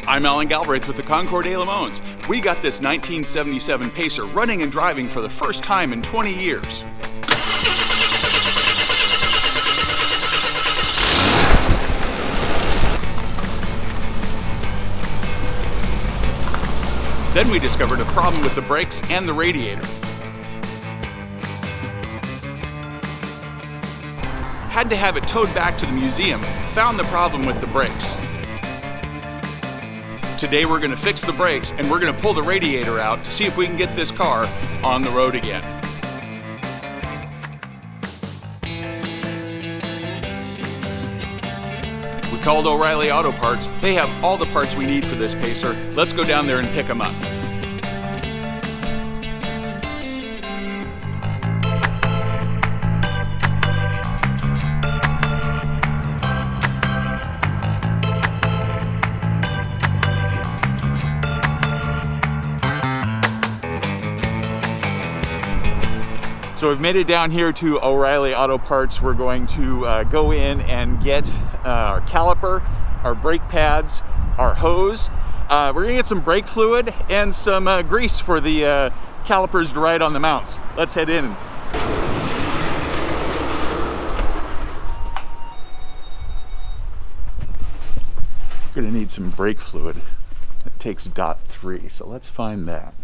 I'm Alan Galbraith with the Concours de Limones. We got this 1977 Pacer running and driving for the first time in 20 years. Then we discovered a problem with the brakes and the radiator. Had to have it towed back to the museum, found the problem with the brakes. Today we're going to fix the brakes and we're going to pull the radiator out to see if we can get this car on the road again. We called O'Reilly Auto Parts. They have all the parts we need for this Pacer. Let's go down there and pick them up. So we've made it down here to O'Reilly Auto Parts. We're going to go in and get our caliper, our brake pads, our hose. We're gonna get some brake fluid and some grease for the calipers to ride on the mounts. Let's head in. We're gonna need some brake fluid. It takes .3, so let's find that.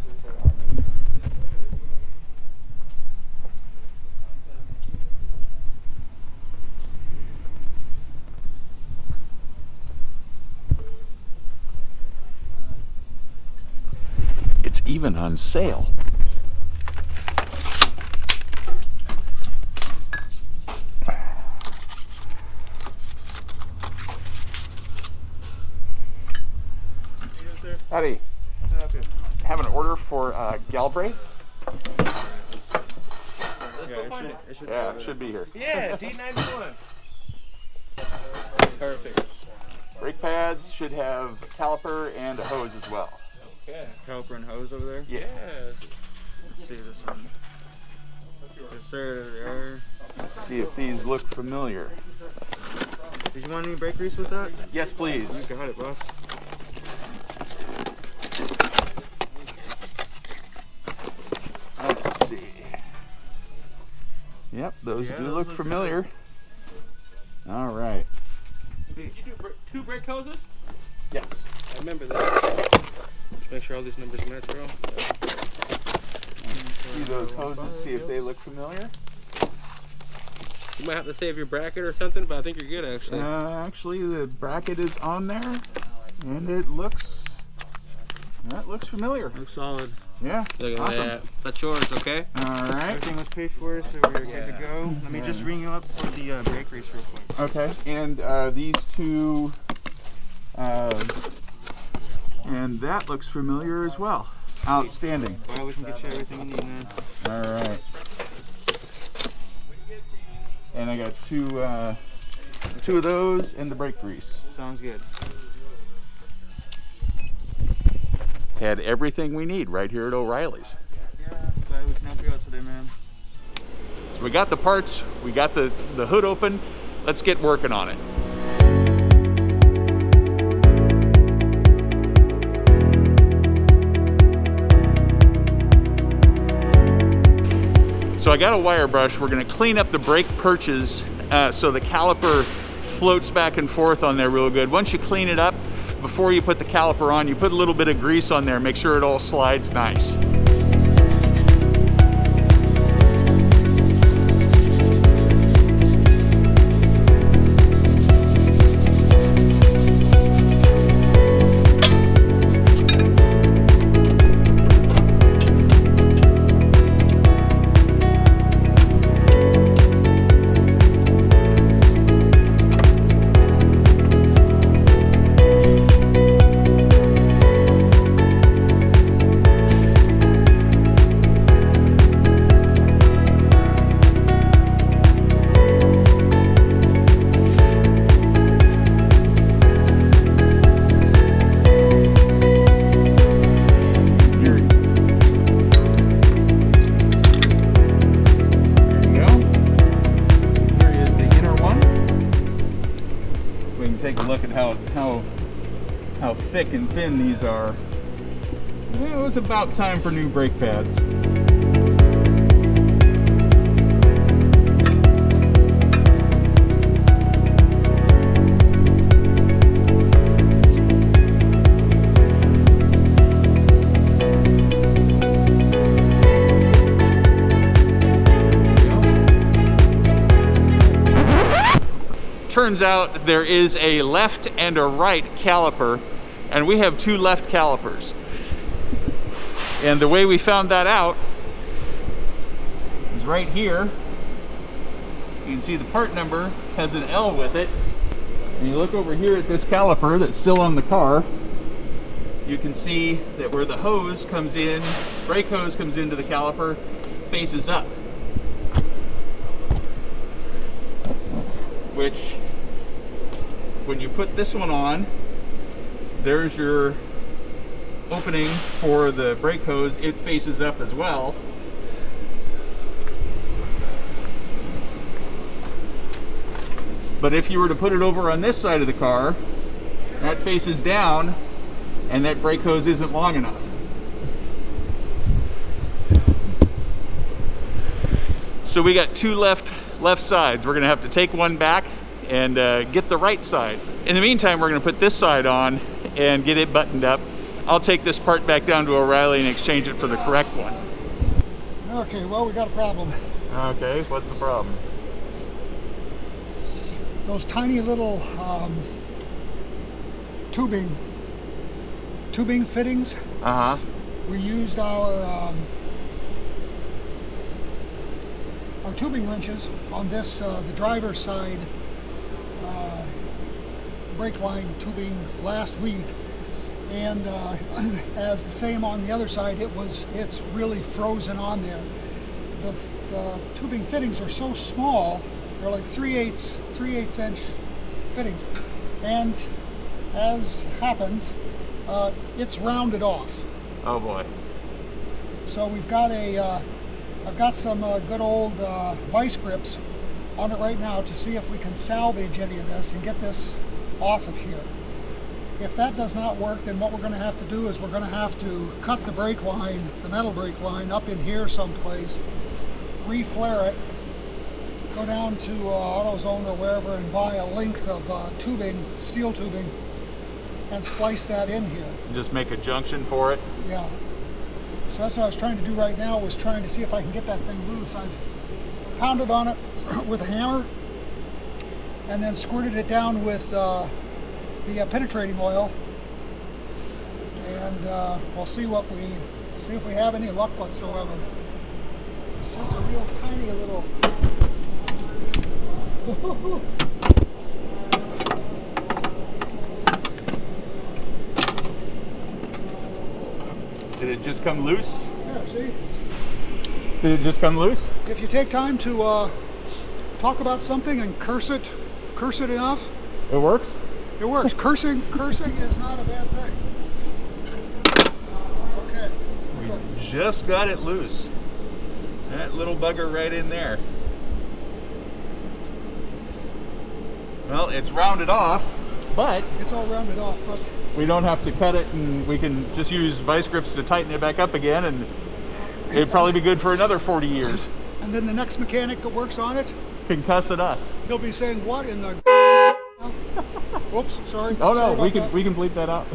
It's even on sale. Howdy. Have an order for Galbraith? Yeah, it should be here. Yeah, D91. Perfect. Brake pads should have caliper and a hose as well. Okay. Caliper and hose over there? Yeah. Let's see this one. Yes, sir. There. Let's see if these look familiar. Did you want any brake grease with that? Yes, please. You got it, boss. Let's see. Yep, those do look familiar. All right. Did you do 2 brake hoses? Yes. I remember that. Just make sure all these numbers match, bro. See those hoses, see if they look familiar. You might have to save your bracket or something, but I think you're good, actually. Actually, the bracket is on there, and it looks familiar. Looks solid. Yeah, Look at awesome. that. That's yours, okay? All right. Everything was paid for, so we're good to go. Let me just ring you up for the brake grease real quick. Okay, and these two, and that looks familiar as well. Outstanding. Well, we can get you everything you need, man. All right. And I got two of those and the brake grease. Sounds good. Had everything we need right here at O'Reilly's. Yeah, glad we can help you out today, man. So we got the parts, we got the hood open. Let's get working on it. So I got a wire brush. We're gonna clean up the brake perches so the caliper floats back and forth on there real good. Once you clean it up, before you put the caliper on, you put a little bit of grease on there, make sure it all slides nice. thick and thin these are. It was about time for new brake pads. Turns out there is a left and a right caliper, and we have two left calipers. And the way we found that out is right here. You can see the part number has an L with it. And you look over here at this caliper that's still on the car, you can see that where the hose comes in, brake hose comes into the caliper, faces up. Which, when you put this one on, there's your opening for the brake hose. It faces up as well. But if you were to put it over on this side of the car, that faces down and that brake hose isn't long enough. So we got two left sides. We're gonna have to take one back and get the right side. In the meantime, we're gonna put this side on and get it buttoned up. I'll take this part back down to O'Reilly and exchange it for the correct one. Okay, well, we got a problem. Okay, what's the problem? Those tiny little tubing fittings. We used our tubing wrenches on this, the driver's side brake line tubing last week, and as the same on the other side, it's really frozen on there. The tubing fittings are so small, they're like 3/8 inch fittings, and as happens, it's rounded off. Oh boy. So we've got I've got some good old vice grips on it right now to see if we can salvage any of this and get this off of here. If that does not work, then what we're going to have to do is we're going to have to cut the brake line, the metal brake line, up in here someplace, re-flare it, go down to AutoZone or wherever and buy a length of tubing, steel tubing, and splice that in here. Just make a junction for it? Yeah. So that's what I was trying to do right now, was trying to see if I can get that thing loose. I've pounded on it with a hammer and then squirted it down with the penetrating oil, and we'll see if we have any luck whatsoever. It's just a real tiny little Did it just come loose? Yeah, see? Did it just come loose? If you take time to talk about something and curse it enough, It works? it works. Cursing is not a bad thing. Okay. Good. Just got it loose. That little bugger right in there. Well, it's rounded off, but It's all rounded off, but we don't have to cut it, and we can just use vice grips to tighten it back up again, and it'd probably be good for another 40 years. and then the next mechanic that works on it, Can cuss at us. he'll be saying, "What in the?" Whoops, sorry. Oh Sorry no, about that. we can bleep that out.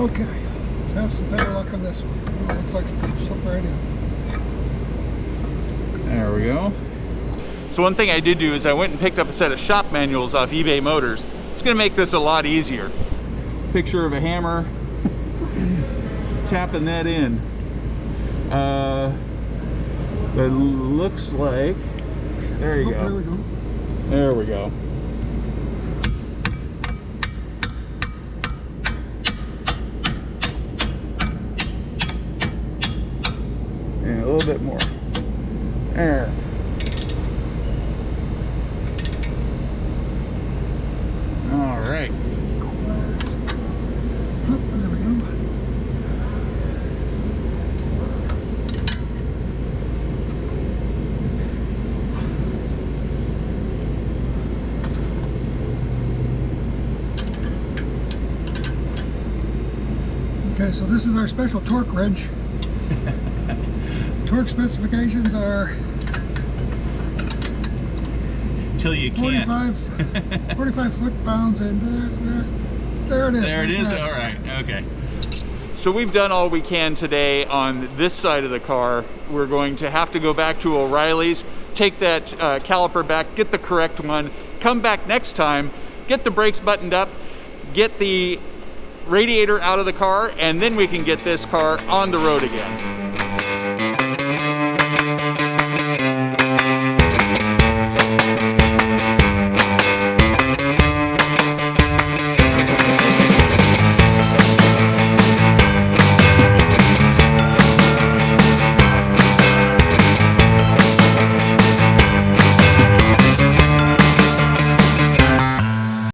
Okay, let's have some better luck on this one. Oh, it looks like it's going to slip right in. There we go. So one thing I did do is I went and picked up a set of shop manuals off eBay Motors. It's going to make this a lot easier. Picture of a hammer, tapping that in. It looks like, there you Oh, go. there we go. There we go. And a little bit more. There. All right. Oh, there we go. Okay, so this is our special torque wrench. Torque specifications are Till you can't. 45 foot-pounds, and there it is. There it is. All right. Okay. So we've done all we can today on this side of the car. We're going to have to go back to O'Reilly's, take that caliper back, get the correct one, come back next time, get the brakes buttoned up, get the radiator out of the car, and then we can get this car on the road again.